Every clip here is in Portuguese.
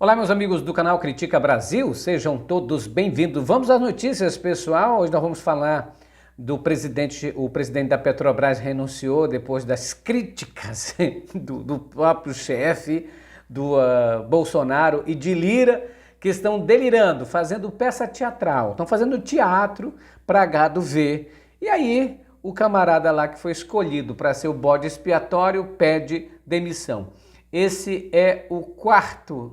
Olá, meus amigos do canal Critica Brasil, sejam todos bem-vindos. Vamos às notícias, pessoal. Hoje nós vamos falar do presidente, o presidente da Petrobras renunciou depois das críticas do próprio chefe, do Bolsonaro e de Lira, que estão delirando, fazendo peça teatral, estão fazendo teatro para gado ver. E aí, o camarada lá que foi escolhido para ser o bode expiatório pede demissão. Esse é o quarto,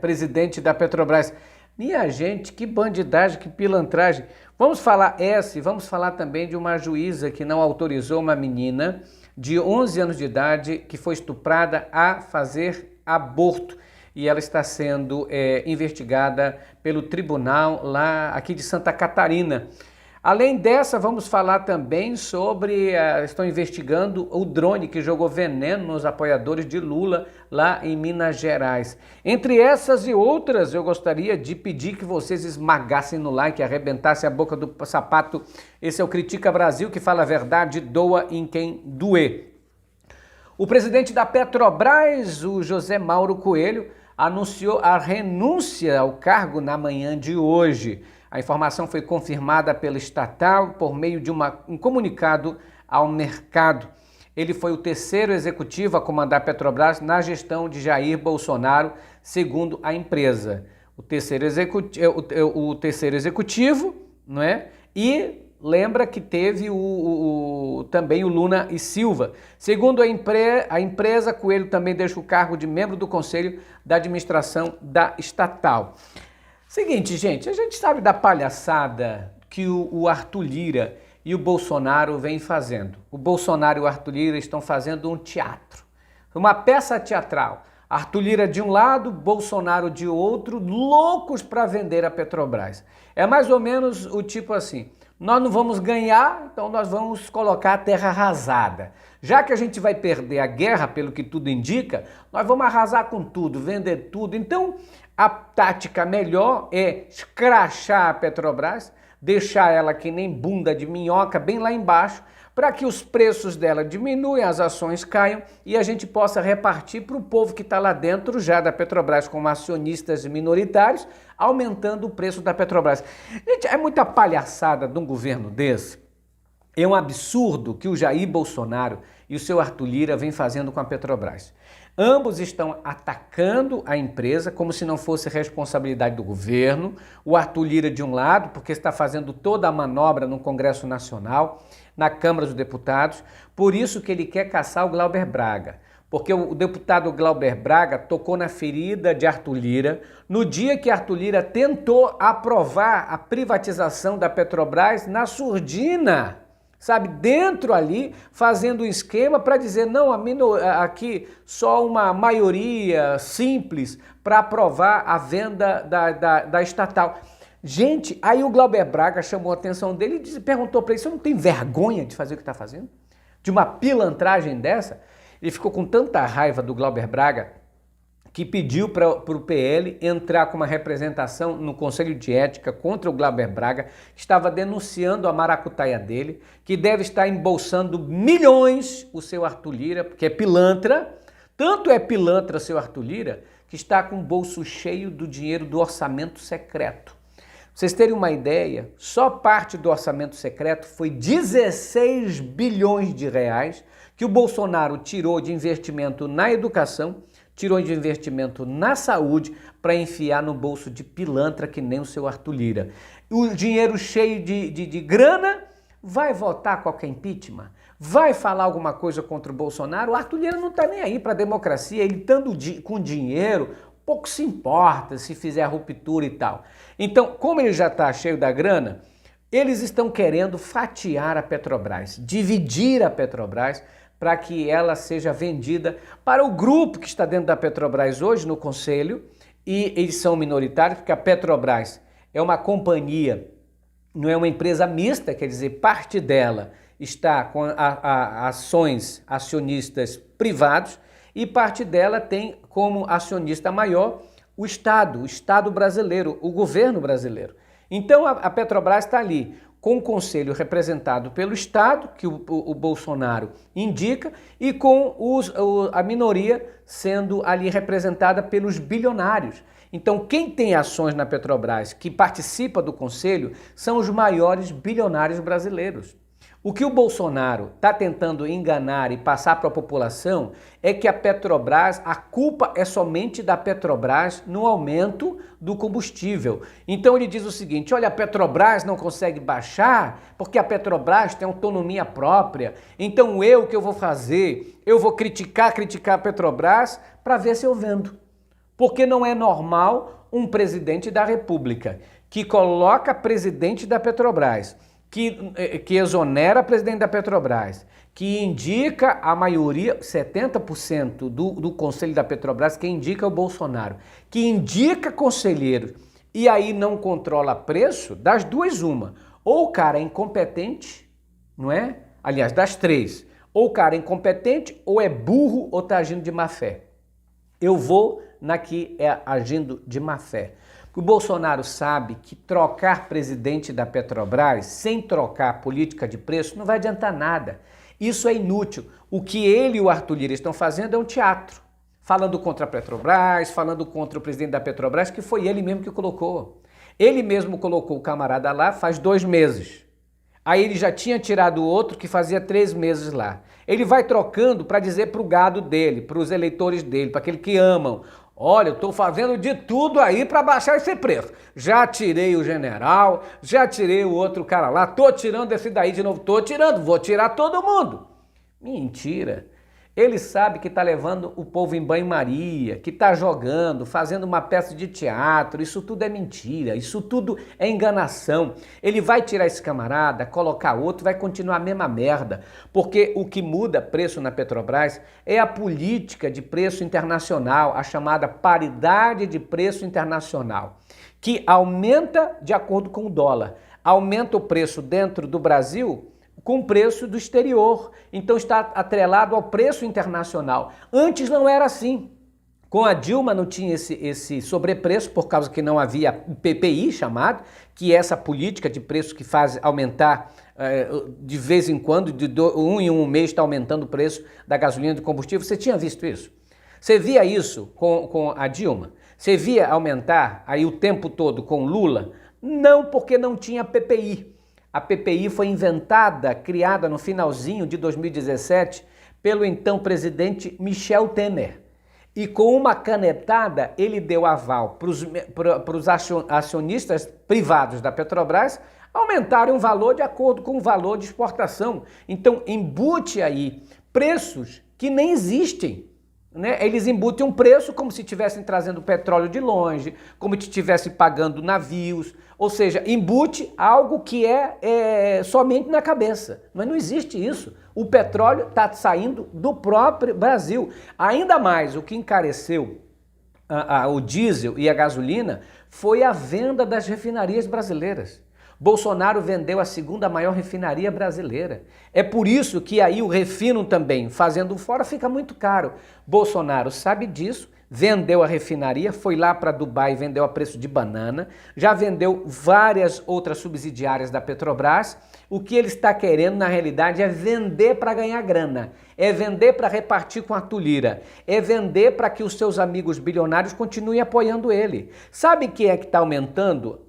presidente da Petrobras. Minha gente, que bandidagem, que pilantragem. Vamos falar vamos falar também de uma juíza que não autorizou uma menina de 11 anos de idade que foi estuprada a fazer aborto. E ela está sendo investigada pelo tribunal lá aqui de Santa Catarina. Além dessa, vamos falar também sobre, estão investigando o drone que jogou veneno nos apoiadores de Lula lá em Minas Gerais. Entre essas e outras, eu gostaria de pedir que vocês esmagassem no like, arrebentassem a boca do sapato. Esse é o Critica Brasil, que fala a verdade, doa em quem doer. O presidente da Petrobras, o José Mauro Coelho, anunciou a renúncia ao cargo na manhã de hoje. A informação foi confirmada pela estatal por meio de um comunicado ao mercado. Ele foi o terceiro executivo a comandar a Petrobras na gestão de Jair Bolsonaro, segundo a empresa. O terceiro executivo, não é? E lembra que teve também o Lula e Silva. Segundo a empresa, Coelho também deixa o cargo de membro do Conselho da Administração da estatal. Seguinte, gente, a gente sabe da palhaçada que o Arthur Lira e o Bolsonaro vêm fazendo. O Bolsonaro e o Arthur Lira estão fazendo um teatro, uma peça teatral. Arthur Lira de um lado, Bolsonaro de outro, loucos para vender a Petrobras. É mais ou menos o tipo assim, nós não vamos ganhar, então nós vamos colocar a terra arrasada. Já que a gente vai perder a guerra, pelo que tudo indica, nós vamos arrasar com tudo, vender tudo. Então, a tática melhor é escrachar a Petrobras, deixar ela que nem bunda de minhoca bem lá embaixo, para que os preços dela diminuam, as ações caiam e a gente possa repartir para o povo que está lá dentro já da Petrobras como acionistas minoritários, aumentando o preço da Petrobras. Gente, é muita palhaçada de um governo desse. É um absurdo que o Jair Bolsonaro e o seu Arthur Lira vêm fazendo com a Petrobras. Ambos estão atacando a empresa como se não fosse responsabilidade do governo. O Arthur Lira de um lado, porque está fazendo toda a manobra no Congresso Nacional, na Câmara dos Deputados, por isso que ele quer caçar o Glauber Braga. Porque o deputado Glauber Braga tocou na ferida de Arthur Lira no dia que Arthur Lira tentou aprovar a privatização da Petrobras na surdina. Sabe, dentro ali, fazendo um esquema para dizer, não, aqui só uma maioria simples para aprovar a venda da estatal. Gente, aí o Glauber Braga chamou a atenção dele e perguntou para ele, você não tem vergonha de fazer o que está fazendo? De uma pilantragem dessa? Ele ficou com tanta raiva do Glauber Braga que pediu para o PL entrar com uma representação no Conselho de Ética contra o Glauber Braga, que estava denunciando a maracutaia dele, que deve estar embolsando milhões o seu Arthur Lira, porque é pilantra, tanto é pilantra o seu Arthur Lira, que está com o bolso cheio do dinheiro do orçamento secreto. Pra vocês terem uma ideia, só parte do orçamento secreto foi 16 bilhões de reais que o Bolsonaro tirou de investimento na educação, tirou de investimento na saúde para enfiar no bolso de pilantra que nem o seu Arthur Lira. O dinheiro cheio de grana vai votar qualquer impeachment? Vai falar alguma coisa contra o Bolsonaro? O Arthur Lira não está nem aí para a democracia, ele estando com dinheiro, pouco se importa se fizer a ruptura e tal. Então, como ele já está cheio da grana, eles estão querendo fatiar a Petrobras, dividir a Petrobras, para que ela seja vendida para o grupo que está dentro da Petrobras hoje no Conselho, e eles são minoritários, porque a Petrobras é uma companhia, não é uma empresa mista, quer dizer, parte dela está com ações acionistas privados e parte dela tem como acionista maior o Estado brasileiro, o governo brasileiro. Então a Petrobras está ali com o conselho representado pelo Estado, que o Bolsonaro indica, e com a minoria sendo ali representada pelos bilionários. Então, quem tem ações na Petrobras que participa do conselho são os maiores bilionários brasileiros. O que o Bolsonaro está tentando enganar e passar para a população é que a Petrobras, a culpa é somente da Petrobras no aumento do combustível. Então ele diz o seguinte: olha, a Petrobras não consegue baixar porque a Petrobras tem autonomia própria. Então o que eu vou fazer? Eu vou criticar a Petrobras para ver se eu vendo. Porque não é normal um presidente da República que coloca presidente da Petrobras, que exonera presidente da Petrobras, que indica a maioria, 70% do conselho da Petrobras, que indica o Bolsonaro, que indica conselheiros e aí não controla preço, das duas uma. Ou o cara é incompetente, não é? Aliás, das três. Ou o cara é incompetente, ou é burro, ou está agindo de má fé. Eu vou na que é agindo de má fé. O Bolsonaro sabe que trocar presidente da Petrobras sem trocar a política de preço não vai adiantar nada. Isso é inútil. O que ele e o Arthur Lira estão fazendo é um teatro. Falando contra a Petrobras, falando contra o presidente da Petrobras, que foi ele mesmo que colocou. Ele mesmo colocou o camarada lá faz 2 meses. Aí ele já tinha tirado o outro que fazia 3 meses lá. Ele vai trocando para dizer para o gado dele, para os eleitores dele, para aqueles que amam: olha, eu estou fazendo de tudo aí para baixar esse preço. Já tirei o general, já tirei o outro cara lá, tô tirando esse daí de novo, tô tirando, vou tirar todo mundo. Mentira. Ele sabe que está levando o povo em banho-maria, que está jogando, fazendo uma peça de teatro. Isso tudo é mentira, isso tudo é enganação. Ele vai tirar esse camarada, colocar outro, vai continuar a mesma merda. Porque o que muda preço na Petrobras é a política de preço internacional, a chamada paridade de preço internacional, que aumenta de acordo com o dólar. Aumenta o preço dentro do Brasil com o preço do exterior, então está atrelado ao preço internacional. Antes não era assim. Com a Dilma não tinha esse sobrepreço, por causa que não havia o PPI chamado, que é essa política de preço que faz aumentar de vez em quando, de um em um mês está aumentando o preço da gasolina e do combustível. Você tinha visto isso? Você via isso com a Dilma? Você via aumentar aí o tempo todo com Lula? Não, porque não tinha PPI. A PPI foi inventada, criada no finalzinho de 2017 pelo então presidente Michel Temer. E com uma canetada ele deu aval para os acionistas privados da Petrobras aumentarem o valor de acordo com o valor de exportação. Então embute aí preços que nem existem. Né? Eles embutem um preço como se estivessem trazendo petróleo de longe, como se estivessem pagando navios, ou seja, embute algo que é somente na cabeça, mas não existe isso. O petróleo está saindo do próprio Brasil. Ainda mais, o que encareceu o diesel e a gasolina foi a venda das refinarias brasileiras. Bolsonaro vendeu a 2ª maior refinaria brasileira. É por isso que aí o refino também, fazendo fora, fica muito caro. Bolsonaro sabe disso, vendeu a refinaria, foi lá para Dubai e vendeu a preço de banana, já vendeu várias outras subsidiárias da Petrobras. O que ele está querendo, na realidade, é vender para ganhar grana, é vender para repartir com a Arthur Lira, é vender para que os seus amigos bilionários continuem apoiando ele. Sabe quem é que está aumentando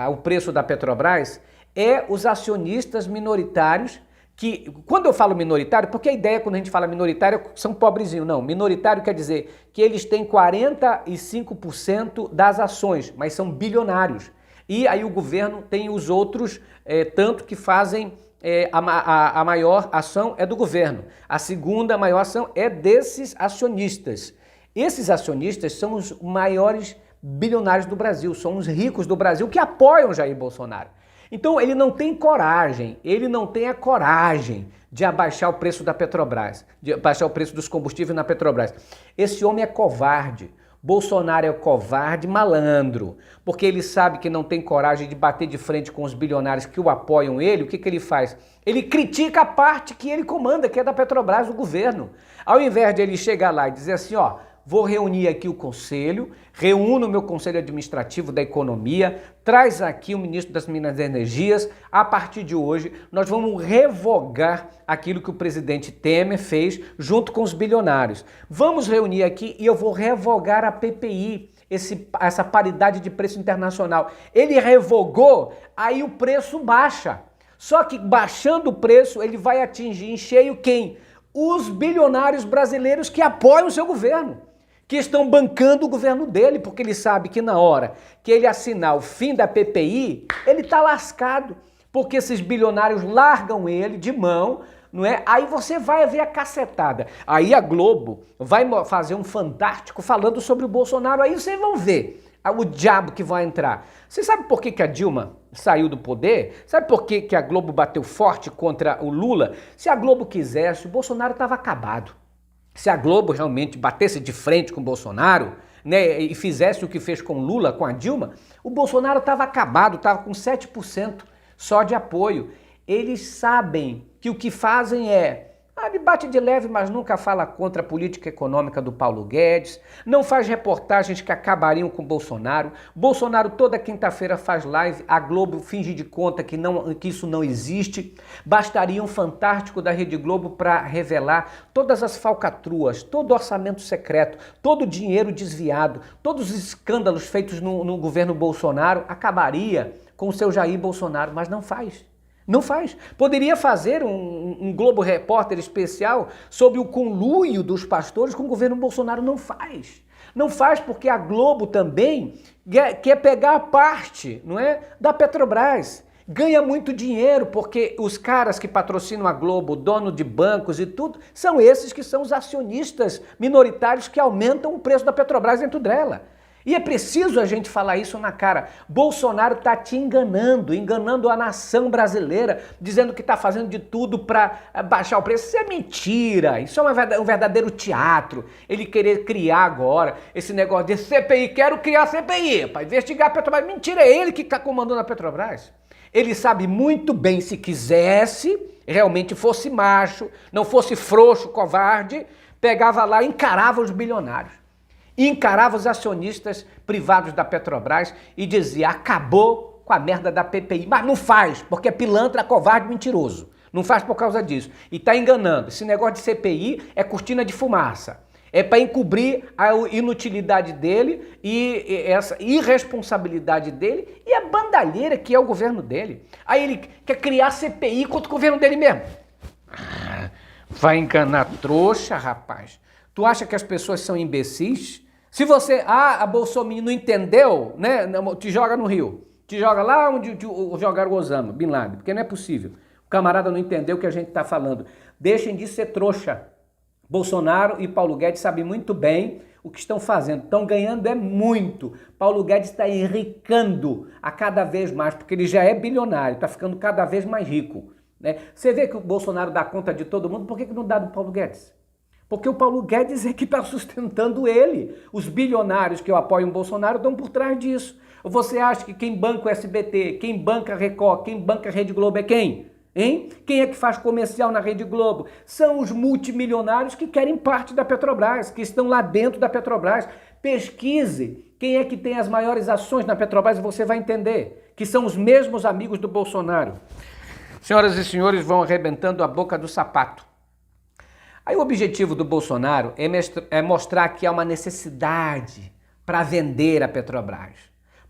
o preço da Petrobras? É os acionistas minoritários, que, quando eu falo minoritário, porque a ideia quando a gente fala minoritário são pobrezinhos, não. Minoritário quer dizer que eles têm 45% das ações, mas são bilionários. E aí o governo tem os outros, tanto que fazem, a maior ação é do governo. A 2ª maior ação é desses acionistas. Esses acionistas são os maiores bilionários do Brasil, são os ricos do Brasil que apoiam Jair Bolsonaro. Então ele não tem coragem, ele não tem a coragem de abaixar o preço da Petrobras, de abaixar o preço dos combustíveis na Petrobras. Esse homem é covarde. Bolsonaro é covarde malandro, porque ele sabe que não tem coragem de bater de frente com os bilionários que o apoiam ele. O que ele faz? Ele critica a parte que ele comanda, que é da Petrobras, o governo. Ao invés de ele chegar lá e dizer assim, ó, vou reunir aqui o conselho, reúno o meu conselho administrativo da economia, traz aqui o ministro das Minas e Energias, a partir de hoje nós vamos revogar aquilo que o presidente Temer fez junto com os bilionários. Vamos reunir aqui e eu vou revogar a PPI, essa paridade de preço internacional. Ele revogou, aí o preço baixa. Só que baixando o preço, ele vai atingir em cheio quem? Os bilionários brasileiros que apoiam o seu governo, que estão bancando o governo dele, porque ele sabe que na hora que ele assinar o fim da PPI, ele está lascado, porque esses bilionários largam ele de mão, não é? Aí você vai ver a cacetada. Aí a Globo vai fazer um Fantástico falando sobre o Bolsonaro, aí vocês vão ver o diabo que vai entrar. Você sabe por que a Dilma saiu do poder? Sabe por que a Globo bateu forte contra o Lula? Se a Globo quisesse, o Bolsonaro estava acabado. Se a Globo realmente batesse de frente com o Bolsonaro, né, e fizesse o que fez com o Lula, com a Dilma, o Bolsonaro estava acabado, estava com 7% só de apoio. Eles sabem que o que fazem é ele bate de leve, mas nunca fala contra a política econômica do Paulo Guedes, não faz reportagens que acabariam com o Bolsonaro. Bolsonaro toda quinta-feira faz live, a Globo finge de conta que isso não existe. Bastaria um Fantástico da Rede Globo para revelar todas as falcatruas, todo o orçamento secreto, todo o dinheiro desviado, todos os escândalos feitos no governo Bolsonaro, acabaria com o seu Jair Bolsonaro, mas não faz. Não faz. Poderia fazer um Globo Repórter especial sobre o conluio dos pastores com o governo Bolsonaro. Não faz. Não faz porque a Globo também quer pegar a parte, não é, da Petrobras. Ganha muito dinheiro porque os caras que patrocinam a Globo, dono de bancos e tudo, são esses que são os acionistas minoritários que aumentam o preço da Petrobras dentro dela. E é preciso a gente falar isso na cara. Bolsonaro está te enganando a nação brasileira, dizendo que está fazendo de tudo para baixar o preço. Isso é mentira, isso é um verdadeiro teatro. Ele querer criar agora esse negócio de CPI, quero criar CPI para investigar a Petrobras. Mentira, é ele que está comandando a Petrobras. Ele sabe muito bem, se quisesse, realmente fosse macho, não fosse frouxo, covarde, pegava lá e encarava os bilionários. Encarava os acionistas privados da Petrobras e dizia, acabou com a merda da PPI. Mas não faz, porque é pilantra, covarde, mentiroso. Não faz por causa disso. E está enganando. Esse negócio de CPI é cortina de fumaça. É para encobrir a inutilidade dele e essa irresponsabilidade dele e a bandalheira que é o governo dele. Aí ele quer criar CPI contra o governo dele mesmo. Vai enganar trouxa, rapaz. Tu acha que as pessoas são imbecis? Se você, a Bolsonaro não entendeu, né, te joga no Rio, te joga lá onde jogaram o Osama, Bin Laden, porque não é possível. O camarada não entendeu o que a gente está falando. Deixem de ser trouxa. Bolsonaro e Paulo Guedes sabem muito bem o que estão fazendo. Estão ganhando muito. Paulo Guedes está enricando a cada vez mais, porque ele já é bilionário, está ficando cada vez mais rico. Né? Você vê que o Bolsonaro dá conta de todo mundo, por que não dá do Paulo Guedes? Porque o Paulo Guedes é que está sustentando ele. Os bilionários que apoiam o Bolsonaro estão por trás disso. Você acha que quem banca o SBT, quem banca a Record, quem banca a Rede Globo é quem? Hein? Quem é que faz comercial na Rede Globo? São os multimilionários que querem parte da Petrobras, que estão lá dentro da Petrobras. Pesquise quem é que tem as maiores ações na Petrobras e você vai entender que são os mesmos amigos do Bolsonaro. Senhoras e senhores, vão arrebentando a boca do sapato. Aí o objetivo do Bolsonaro é mostrar que há uma necessidade para vender a Petrobras.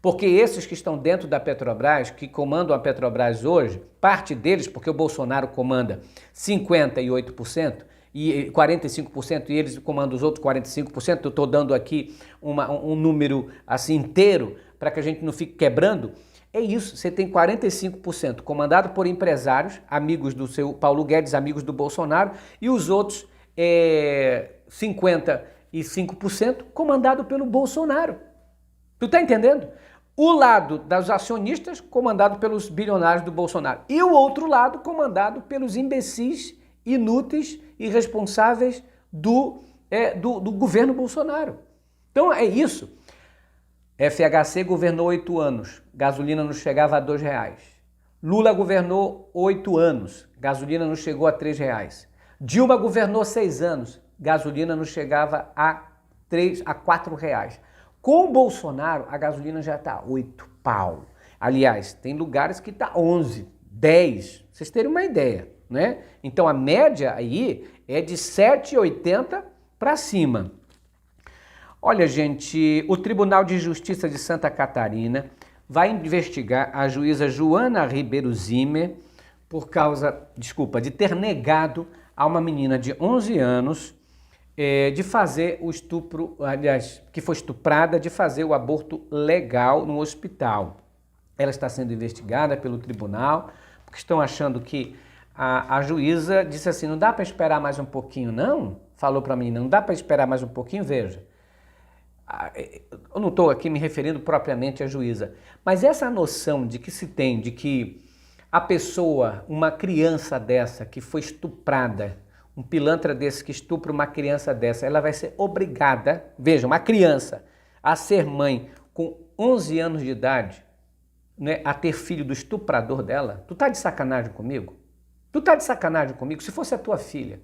Porque esses que estão dentro da Petrobras, que comandam a Petrobras hoje, parte deles, porque o Bolsonaro comanda 58% e 45% e eles comandam os outros 45%, eu estou dando aqui um número assim inteiro para que a gente não fique quebrando. É isso, você tem 45% comandado por empresários, amigos do seu Paulo Guedes, amigos do Bolsonaro, e os outros 55% comandado pelo Bolsonaro. Tu tá entendendo? O lado dos acionistas comandado pelos bilionários do Bolsonaro e o outro lado comandado pelos imbecis, inúteis, irresponsáveis do governo Bolsonaro. Então é isso. FHC governou 8 anos, gasolina não chegava a R$2. Lula governou 8 anos, gasolina não chegou a R$3. Dilma governou 6 anos, gasolina não chegava a 3 a 4 reais. Com o Bolsonaro, a gasolina já está 8 pau. Aliás, tem lugares que está 11, 10, vocês terem uma ideia, né? Então a média aí é de 7,80 para cima. Olha, gente, o Tribunal de Justiça de Santa Catarina vai investigar a juíza Joana Ribeiro Zimmer por causa, de ter negado a uma menina de 11 anos de fazer o estupro, aliás, que foi estuprada, de fazer o aborto legal no hospital. Ela está sendo investigada pelo tribunal, porque estão achando que a juíza disse assim, não dá para esperar mais um pouquinho, não? Falou para mim, não dá para esperar mais um pouquinho? Veja, eu não estou aqui me referindo propriamente à juíza, mas essa noção de que se tem, de que a pessoa, uma criança dessa que foi estuprada, um pilantra desse que estupra uma criança dessa, ela vai ser obrigada, veja, uma criança, a ser mãe com 11 anos de idade, né, a ter filho do estuprador dela. Tu tá de sacanagem comigo? Tu tá de sacanagem comigo? Se fosse a tua filha,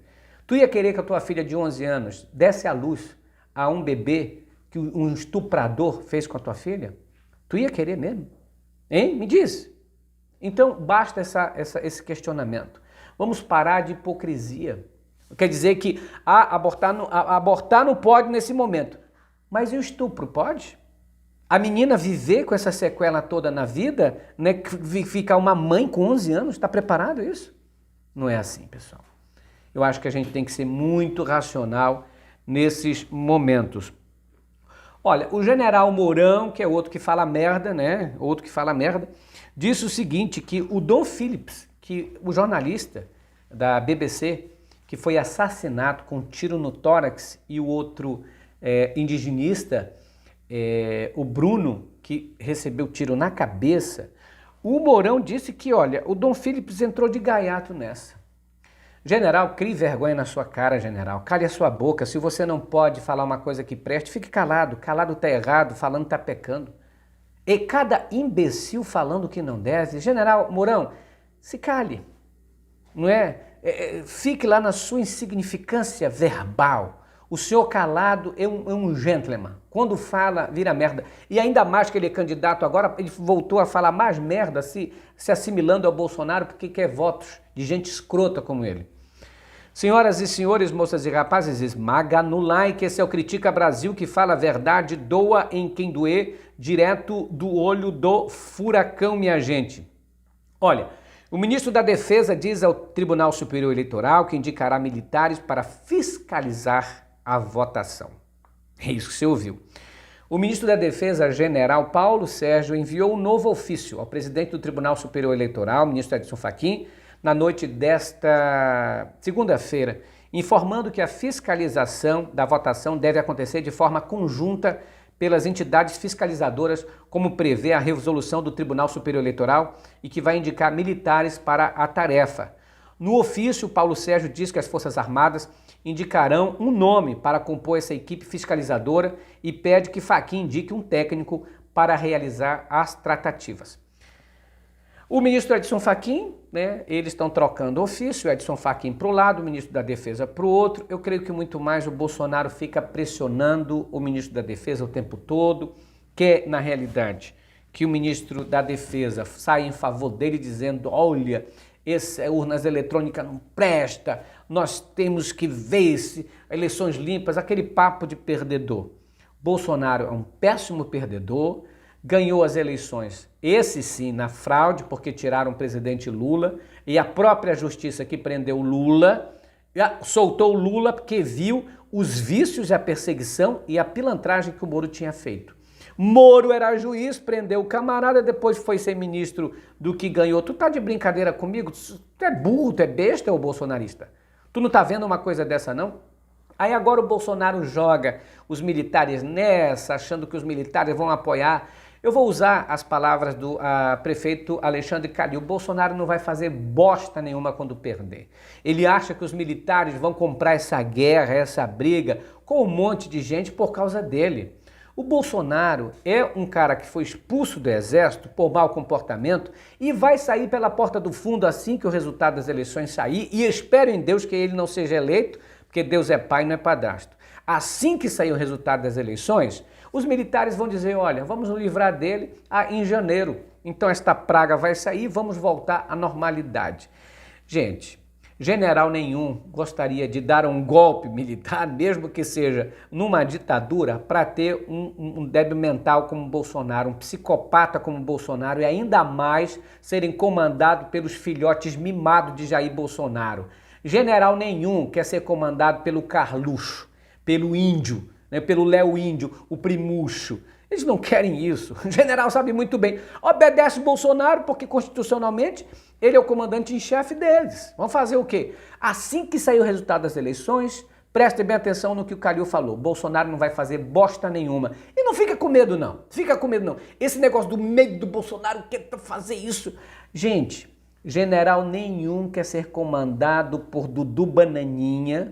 tu ia querer que a tua filha de 11 anos desse à luz a um bebê que um estuprador fez com a tua filha? Tu ia querer mesmo? Hein? Me diz. Então, basta esse questionamento. Vamos parar de hipocrisia. Quer dizer que abortar não pode nesse momento. Mas e o estupro pode? A menina viver com essa sequela toda na vida, né, ficar uma mãe com 11 anos, está preparado isso? Não é assim, pessoal. Eu acho que a gente tem que ser muito racional nesses momentos. Olha, o general Mourão, que é outro que fala merda, né? Outro que fala merda, disse o seguinte, que o Dom Phillips, que o jornalista da BBC, que foi assassinado com um tiro no tórax, e o outro indigenista, o Bruno, que recebeu tiro na cabeça, o Mourão disse que, olha, o Dom Phillips entrou de gaiato nessa. General, crie vergonha na sua cara, general. Cale a sua boca. Se você não pode falar uma coisa que preste, fique calado. Calado está errado, falando está pecando. E cada imbecil falando que não deve. General Mourão, se cale, não é? Fique lá na sua insignificância verbal. O senhor calado é um gentleman. Quando fala, vira merda. E ainda mais que ele é candidato agora, ele voltou a falar mais merda, se assimilando ao Bolsonaro, porque quer votos de gente escrota como ele. Senhoras e senhores, moças e rapazes, esmaga no like. Esse é o Critica Brasil, que fala a verdade, doa em quem doer, direto do olho do furacão, minha gente. Olha, o ministro da Defesa diz ao Tribunal Superior Eleitoral que indicará militares para fiscalizar a votação. É isso que você ouviu. O ministro da Defesa, general Paulo Sérgio, enviou um novo ofício ao presidente do Tribunal Superior Eleitoral, ministro Edson Fachin, na noite desta segunda-feira, informando que a fiscalização da votação deve acontecer de forma conjunta pelas entidades fiscalizadoras, como prevê a resolução do Tribunal Superior Eleitoral, e que vai indicar militares para a tarefa. No ofício, Paulo Sérgio diz que as Forças Armadas indicarão um nome para compor essa equipe fiscalizadora e pede que Fachin indique um técnico para realizar as tratativas. O ministro Edson Fachin, né, eles estão trocando ofício, Edson Fachin para o lado, o ministro da Defesa para o outro. Eu creio que muito mais o Bolsonaro fica pressionando o ministro da Defesa o tempo todo, quer, na realidade, que o ministro da Defesa saia em favor dele dizendo, olha, essa urnas eletrônicas não presta, nós temos que ver se eleições limpas, aquele papo de perdedor. Bolsonaro é um péssimo perdedor, ganhou as eleições, esse sim, na fraude, porque tiraram o presidente Lula, e a própria justiça que prendeu Lula, soltou Lula porque viu os vícios, a perseguição e a pilantragem que o Moro tinha feito. Moro era juiz, prendeu o camarada, depois foi ser ministro do que ganhou. Tu tá de brincadeira comigo? Tu é burro, tu é besta, ou bolsonarista? Tu não tá vendo uma coisa dessa, não? Aí agora o Bolsonaro joga os militares nessa, achando que os militares vão apoiar. Eu vou usar as palavras do prefeito Alexandre Calil. O Bolsonaro não vai fazer bosta nenhuma quando perder. Ele acha que os militares vão comprar essa guerra, essa briga com um monte de gente por causa dele. O Bolsonaro é um cara que foi expulso do exército por mau comportamento e vai sair pela porta do fundo assim que o resultado das eleições sair, e espero em Deus que ele não seja eleito, porque Deus é pai, não é padrasto. Assim que sair o resultado das eleições, os militares vão dizer, olha, vamos nos livrar dele em janeiro. Então esta praga vai sair, vamos voltar à normalidade. Gente, general nenhum gostaria de dar um golpe militar, mesmo que seja numa ditadura, para ter um débil mental como Bolsonaro, um psicopata como Bolsonaro e ainda mais serem comandados pelos filhotes mimados de Jair Bolsonaro. General nenhum quer ser comandado pelo Carluxo, pelo Índio, né, pelo Léo Índio, o Primucho. Eles não querem isso. O general sabe muito bem. Obedece Bolsonaro porque constitucionalmente ele é o comandante em chefe deles. Vão fazer o quê? Assim que sair o resultado das eleições, prestem bem atenção no que o Calil falou. Bolsonaro não vai fazer bosta nenhuma. E não fica com medo não. Fica com medo não. Esse negócio do medo do Bolsonaro quer fazer isso. Gente, general nenhum quer ser comandado por Dudu Bananinha,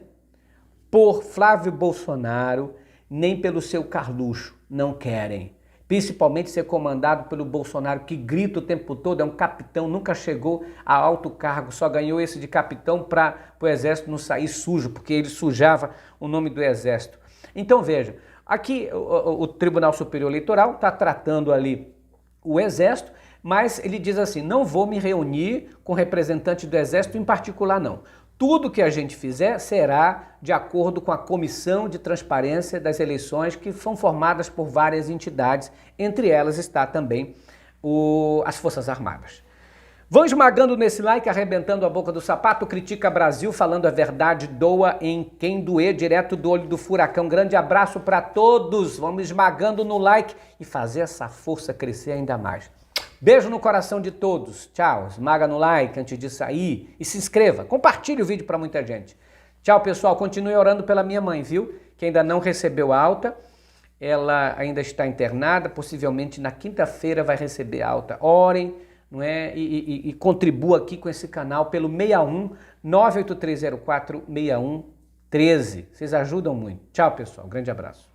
por Flávio Bolsonaro, nem pelo seu Carluxo. Não querem. Principalmente ser comandado pelo Bolsonaro, que grita o tempo todo, é um capitão, nunca chegou a alto cargo, só ganhou esse de capitão para o exército não sair sujo, porque ele sujava o nome do exército. Então veja, aqui o Tribunal Superior Eleitoral está tratando ali o exército, mas ele diz assim, não vou me reunir com representantes do exército em particular não. Tudo que a gente fizer será de acordo com a Comissão de Transparência das Eleições, que são formadas por várias entidades, entre elas está também as Forças Armadas. Vão esmagando nesse like, arrebentando a boca do sapato, Critica Brasil, falando a verdade, doa em quem doer, direto do olho do furacão. Grande abraço para todos, vamos esmagando no like e fazer essa força crescer ainda mais. Beijo no coração de todos. Tchau. Esmaga no like antes de sair e se inscreva. Compartilhe o vídeo para muita gente. Tchau, pessoal. Continue orando pela minha mãe, viu? Que ainda não recebeu alta. Ela ainda está internada. Possivelmente na quinta-feira vai receber alta. Orem, não é? E contribua aqui com esse canal pelo 61 98304 6113. Vocês ajudam muito. Tchau, pessoal. Grande abraço.